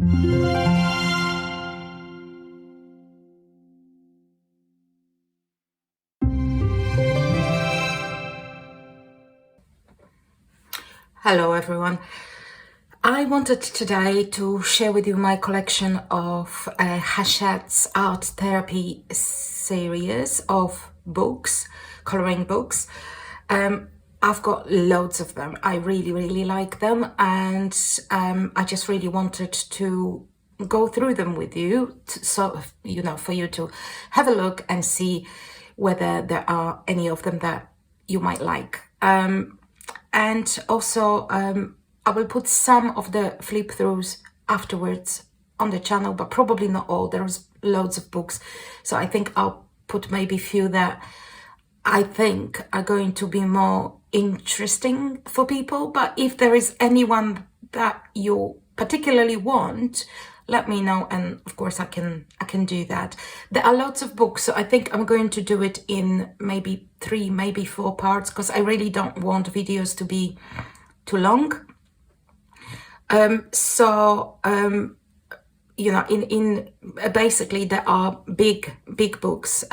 Hello everyone. I wanted today to share with you my collection of Hachette's art therapy series of books, coloring books. I've got loads of them. I really like them, and I just really wanted to go through them with you, so for you to have a look and see whether there are any of them that you might like. And also, I will put some of the flip throughs afterwards on the channel, but probably not all. There's loads of books, so I think I'll put maybe a few that I think are going to be more interesting for people. But if there is anyone that you particularly want, let me know, and of course I can do that. There are lots of books, so I think I'm going to do it in maybe 3, maybe 4 parts, because I really don't want videos to be too long. In basically there are big books,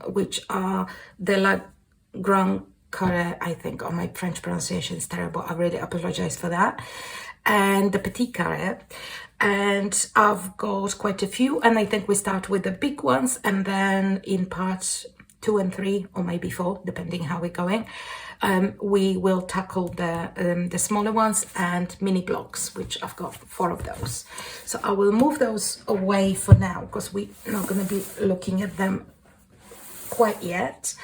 which are the La Grand Carré, I think, or my French pronunciation is terrible, I really apologize for that, and the Petit Carré. And I've got quite a few, and I think we start with the big ones, and then in parts 2 and 3, or maybe 4, depending how we're going, we will tackle the smaller ones and mini blocks, which I've got 4 of those. So I will move those away for now, because we're not going to be looking at them quite yet,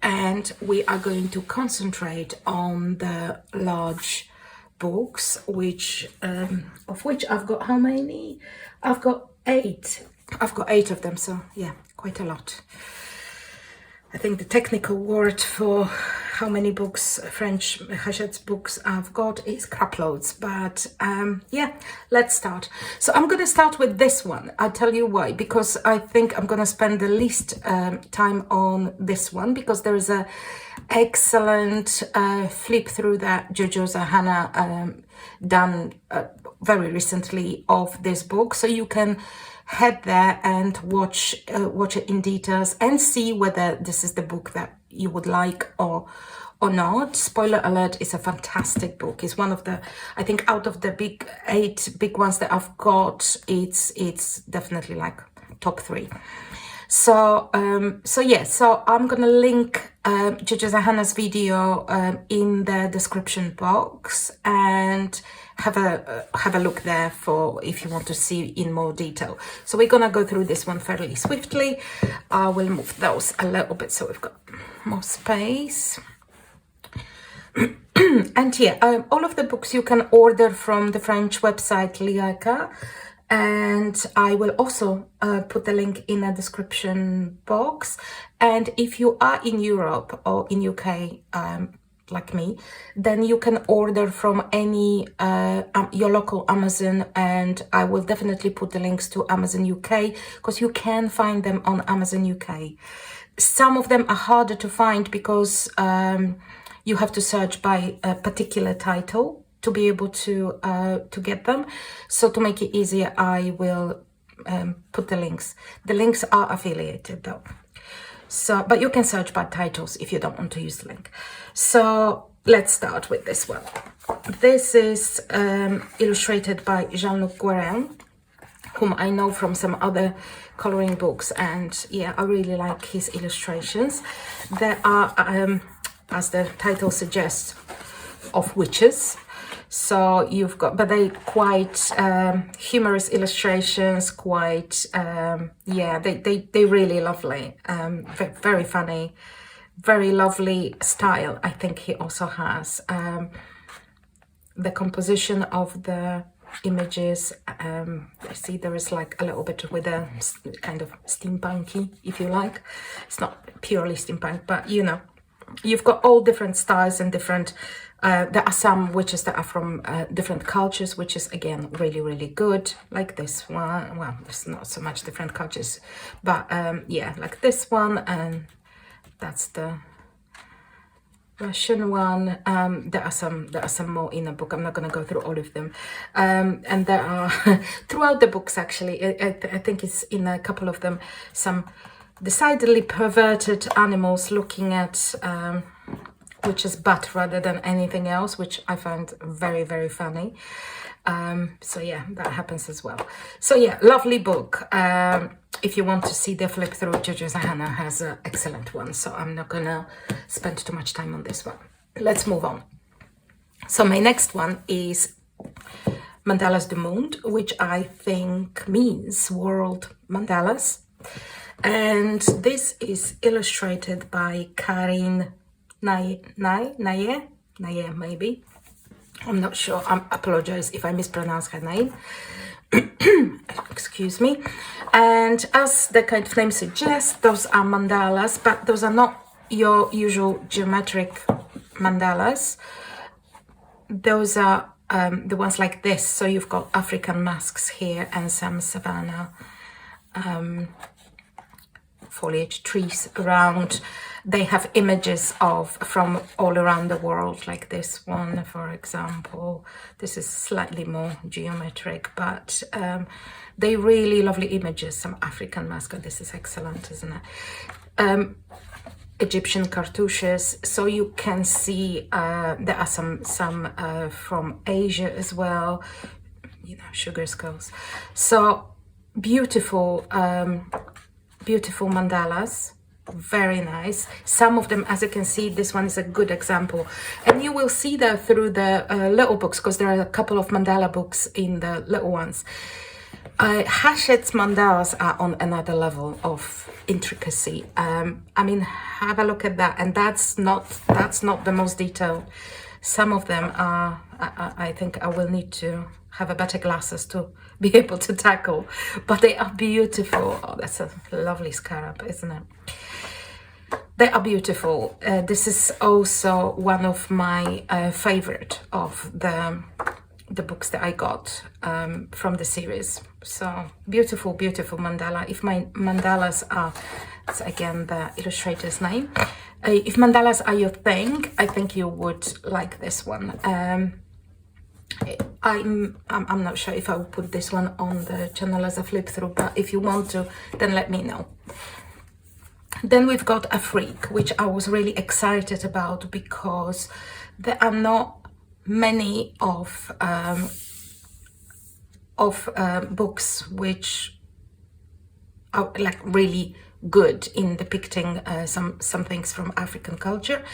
and we are going to concentrate on the large books, which of which I've got how many? I've got 8. I've got 8 of them, so yeah, quite a lot. I think the technical word for how many books, French Hachette's books I've got is craploads, but yeah, let's start. So I'm going to start with this one. I'll tell you why, because I think I'm going to spend the least time on this one, because there is a excellent flip through that Jojo Zahana done very recently of this book, so you can head there and watch it in details and see whether this is the book that you would like or not. Spoiler alert, it's a fantastic book. It's one of the, I think out of the 8 big ones that I've got, it's definitely like top 3. So so I'm gonna link Jojo Zahana's video in the description box, and have a look there for if you want to see in more detail. So we're gonna go through this one fairly swiftly. I will move those a little bit so we've got more space. And yeah, all of the books you can order from the French website Liaka, and I will also put the link in the description box. And if you are in Europe or in UK, like me, then you can order from any your local Amazon, and I will definitely put the links to Amazon UK, because you can find them on Amazon UK. Some of them are harder to find because you have to search by a particular title to be able to get them. So to make it easier, I will put the links. The links are affiliated though. So, but you can search by titles if you don't want to use the link. So let's start with this one. This is illustrated by Jean-Luc Guérin, whom I know from some other coloring books, and yeah, I really like his illustrations. There are, as the title suggests, of witches. So you've got, but they quite humorous illustrations, quite yeah, they really lovely, very funny, very lovely style. I think he also has the composition of the images. I see there is like a little bit with a kind of steampunky, if you like. It's not purely steampunk, but you know, you've got all different styles and different there are some witches that are from different cultures, which is again really good, like this one. Well, there's not so much different cultures, but yeah, like this one, and that's the Russian one. There are some more in the book. I'm not going to go through all of them, and there are throughout the books actually. I think it's in a couple of them some decidedly perverted animals looking at which is butt rather than anything else, which I find very, very funny. So yeah, that happens as well. So yeah, lovely book. If you want to see the flip through, Jojo Zahana has an excellent one, so I'm not gonna spend too much time on this one. Let's move on. So my next one is Mandalas the Moon, which I think means World Mandalas. And this is illustrated by Karin Naye, maybe. I'm not sure. I apologize if I mispronounce her name. Excuse me. And as the kind of name suggests, those are mandalas, but those are not your usual geometric mandalas. Those are the ones like this. So you've got African masks here and some savanna foliage trees around. They have images from all around the world, like this one, for example. This is slightly more geometric, but they really lovely images. Some African mask. This is excellent, isn't it? Egyptian cartouches. So you can see there are some from Asia as well. You know, sugar skulls. So beautiful, beautiful mandalas. Very nice. Some of them, as you can see, this one is a good example, and you will see that through the little books, because there are a couple of mandala books in the little ones. Hachette's mandalas are on another level of intricacy. I mean, have a look at that, and that's not the most detailed. Some of them are, I think I will need to have a better glasses to be able to tackle, but they are beautiful. Oh, that's a lovely scarab, isn't it? They are beautiful. This is also one of my favorite of the books that I got from the series. So beautiful, beautiful mandala. If my mandalas are, it's again the illustrator's name. If mandalas are your thing, I think you would like this one. I'm not sure if I will put this one on the channel as a flip through, but if you want to, then let me know. Then we've got a freak, which I was really excited about because there are not many of books which are like really good in depicting some things from African culture.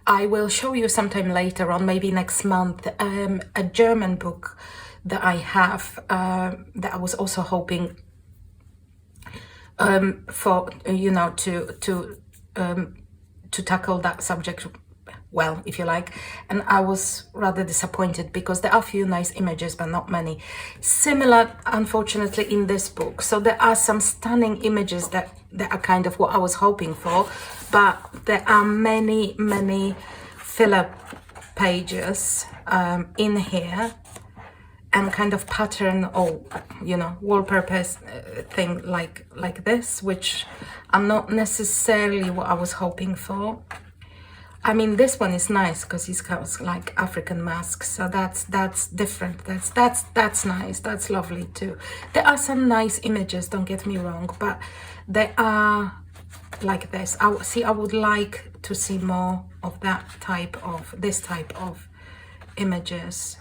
I will show you sometime later on, maybe next month, a German book that I have that I was also hoping for, you know, to tackle that subject well, if you like, and I was rather disappointed because there are a few nice images but not many. Similar, unfortunately, in this book. So there are some stunning images that are kind of what I was hoping for, but there are many filler pages in here, and kind of pattern or, you know, wallpaper thing like this, which are not necessarily what I was hoping for. I mean, this one is nice because he's got like African masks, so that's different. That's nice. That's lovely too. There are some nice images, don't get me wrong, but they are like this. I would like to see more of this type of images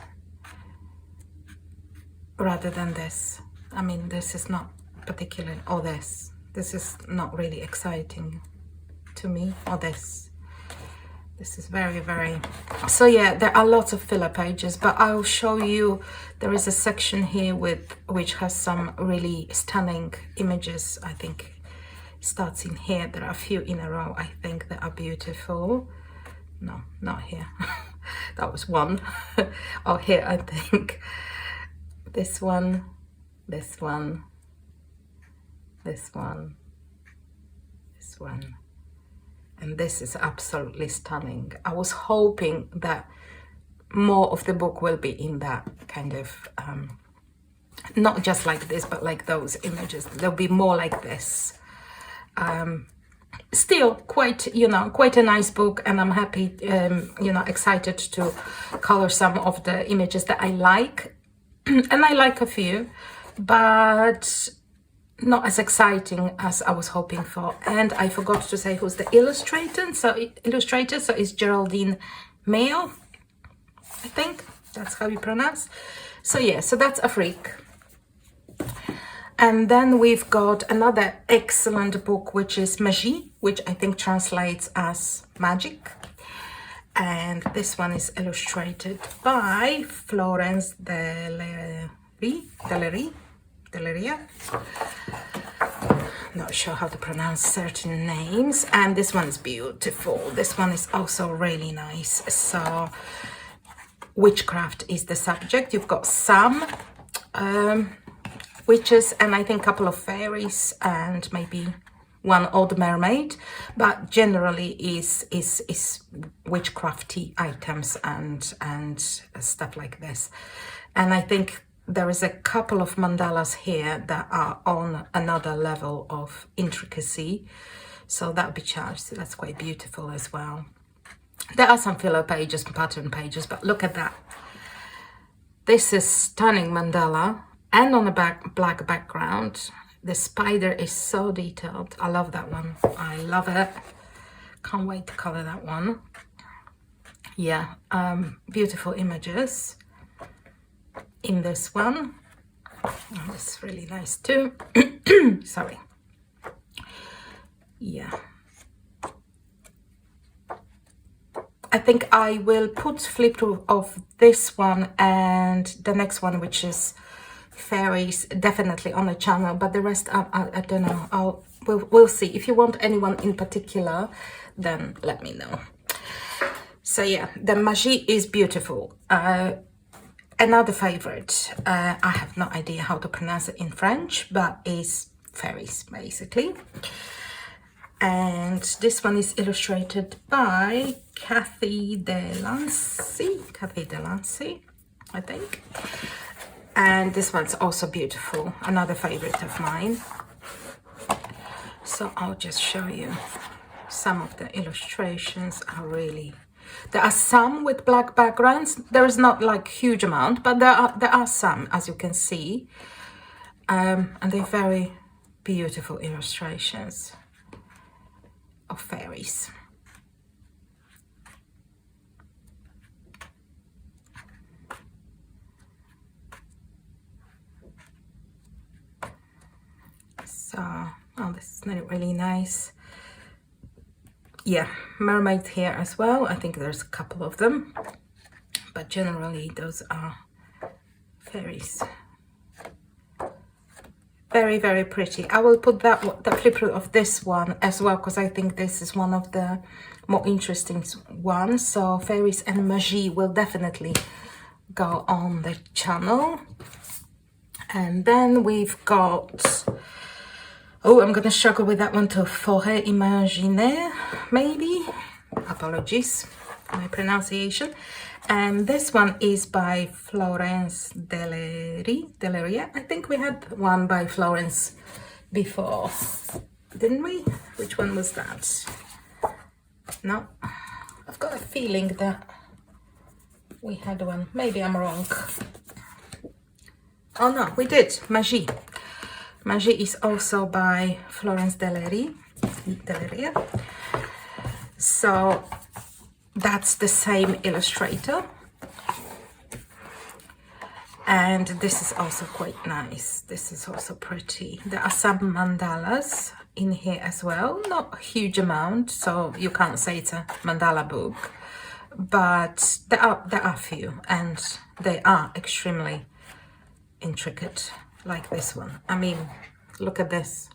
rather than this. I mean, this is not particularly, or this is not really exciting to me, or this is very, so yeah, there are lots of filler pages, but I'll show you. There is a section here which has some really stunning images. I think it starts in here. There are a few in a row, I think, that are beautiful. No, not here. That was one. Oh, here, I think. This one, this one, this one, this one. And this is absolutely stunning. I was hoping that more of the book will be in that kind of, not just like this, but like those images. There'll be more like this. still quite, quite a nice book, and I'm happy, excited to color some of the images that I like. And I like a few, but not as exciting as I was hoping for. And I forgot to say who's the illustrator. So it's Geraldine Mayo, I think that's how you pronounce. So yeah, so that's a freak. And then we've got another excellent book, which is Magie, which I think translates as magic. And this one is illustrated by Florence Delleria. Not sure how to pronounce certain names. And this one is beautiful. This one is also really nice. So witchcraft is the subject. You've got some witches, and I think a couple of fairies, and maybe one odd mermaid, but generally is witchcrafty items and stuff like this. And I think there is a couple of mandalas here that are on another level of intricacy, so that would be charged. So that's quite beautiful as well. There are some filler pages, pattern pages, but look at that. This is stunning mandala, and on a black background. The spider is so detailed. I love that one. I love it. Can't wait to color that one. Yeah, beautiful images in this one. Oh, it's really nice too. Sorry. Yeah. I think I will put flip through of this one and the next one, which is Fairies, definitely on the channel, but the rest I don't know. We'll see. If you want anyone in particular, then let me know. So yeah, the Magie is beautiful. Another favorite, I have no idea how to pronounce it in French, but is Fairies basically. And this one is illustrated by Cathy Delancey, I think. And this one's also beautiful, another favorite of mine. So I'll just show you some of the illustrations. Are really, there are some with black backgrounds. There is not like huge amount, but there are some, as you can see, and they're very beautiful illustrations of fairies. So, oh, this is really nice. Yeah, mermaids here as well. I think there's a couple of them, but generally those are fairies. Very, very pretty. I will put the flip through of this one as well, because I think this is one of the more interesting ones. So Fairies and Magie will definitely go on the channel. And then we've got, oh, I'm gonna struggle with that one too. Forêt Imaginaire, maybe. Apologies for my pronunciation. And this one is by Florence Delleria. I think we had one by Florence before, didn't we? Which one was that? No, I've got a feeling that we had one. Maybe I'm wrong. Oh no, we did. Magie. Magie is also by Florence Delleria. So that's the same illustrator. And this is also quite nice. This is also pretty. There are some mandalas in here as well. Not a huge amount, so you can't say it's a mandala book. But there are a few, and they are extremely intricate, like this one. I mean, look at this.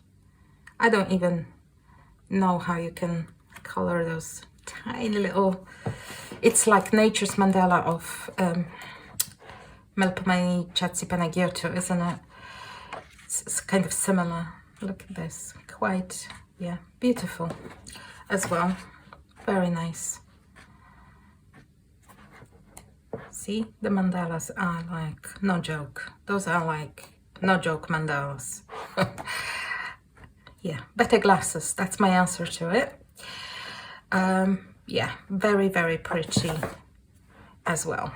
I don't even know how you can color those tiny little, it's like nature's mandala of Melpomene Chatsipanagiotu, isn't it? It's kind of similar. Look at this. Quite, yeah, beautiful as well. Very nice. See, the mandalas are like no joke. Those are like no joke mandalas. yeah, better glasses. That's my answer to it. Yeah, very, very pretty as well.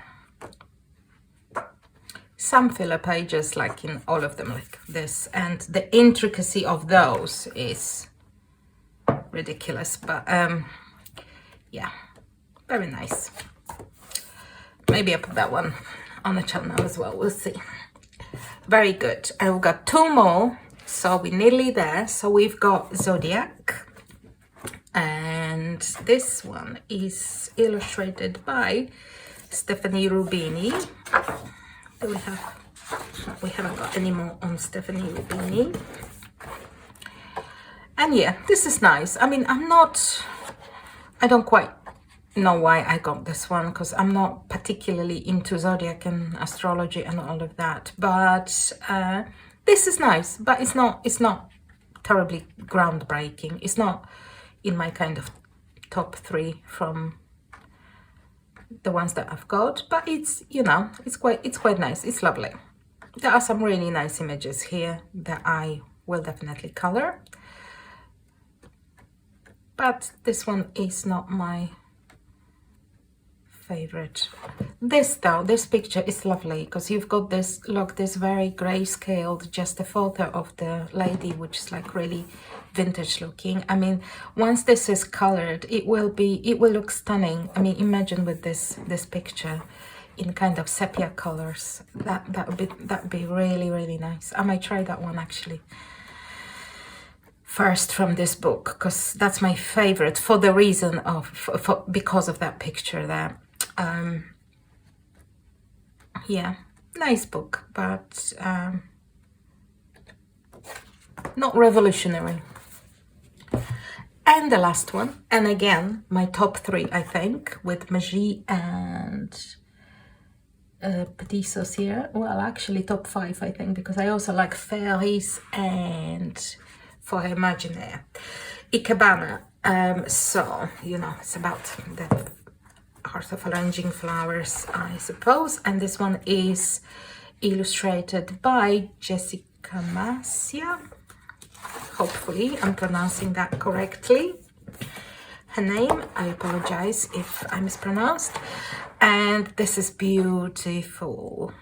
Some filler pages, like in all of them, like this, and the intricacy of those is ridiculous, but yeah, very nice. Maybe I put that one on the channel as well, we'll see. Very good. I've got two more, so we're nearly there. So we've got Zodiac, and this one is illustrated by Stephanie Rubini. Do we have? We haven't got any more on Stephanie Rubini. And yeah, this is nice. I mean, I don't quite know why I got this one, because I'm not particularly into Zodiac and astrology and all of that. But this is nice, but it's not terribly groundbreaking. It's not in my kind of top 3 from the ones that I've got, but it's, you know, it's quite nice. It's lovely. There are some really nice images here that I will definitely color, but this one is not my favorite. This picture is lovely, because you've got this, look, this very grayscaled, just a photo of the lady, which is like really vintage looking. I mean, once this is colored, it will look stunning. I mean, imagine with this picture in kind of sepia colors. That'd be really, really nice. I might try that one actually first from this book, because that's my favorite for the reason of because of that picture there. Yeah, nice book, but not revolutionary. And the last one, and again my top 3, I think, with Magie and Petites Sorcieres. Well, actually top 5, I think, because I also like Fairies and Forêt Imaginaire. Ikebana. So, you know, it's about the art of arranging flowers, I suppose. And this one is illustrated by Jessica Masia. Hopefully I'm pronouncing that correctly. Her name, I apologize if I mispronounced. And this is beautiful.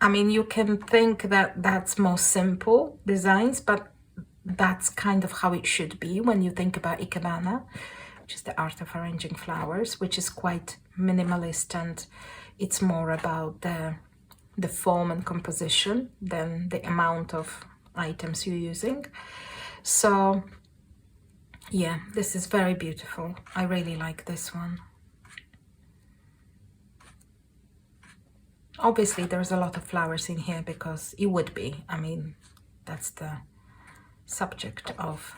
I mean, you can think that that's more simple designs, but that's kind of how it should be when you think about Ikebana, which is the art of arranging flowers, which is quite minimalist, and it's more about the form and composition than the amount of items you're using. So yeah, this is very beautiful. I really like this one. Obviously there's a lot of flowers in here, because it would be, I mean, that's the subject of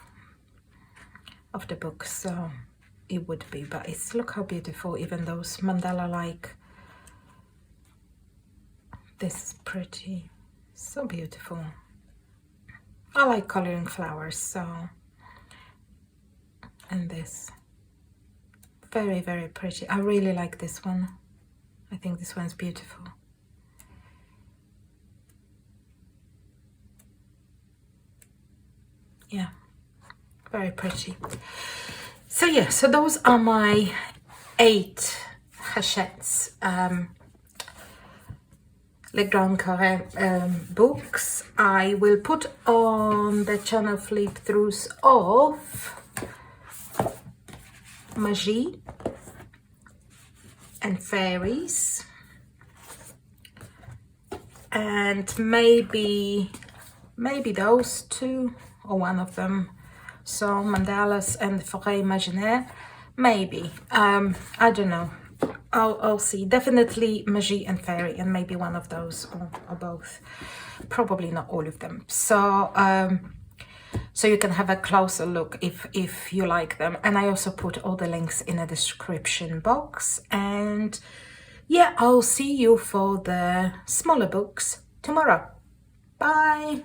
the book, so it would be. But it's, look how beautiful, even those mandala like. This is pretty, so beautiful. I like coloring flowers, so. And this, very, very pretty. I really like this one. I think this one's beautiful. Yeah, very pretty. So yeah, so those are my 8 Hachette's Le Grand Carré books. I will put on the channel flip throughs of Magie and Fairies, and maybe those 2 or one of them. So Mandalas and Forêt Imaginaire, maybe. I don't know. I'll see. Definitely Magie and Fairy, and maybe one of those, or both. Probably not all of them. So so you can have a closer look if you like them. And I also put all the links in the description box. And yeah, I'll see you for the smaller books tomorrow. Bye.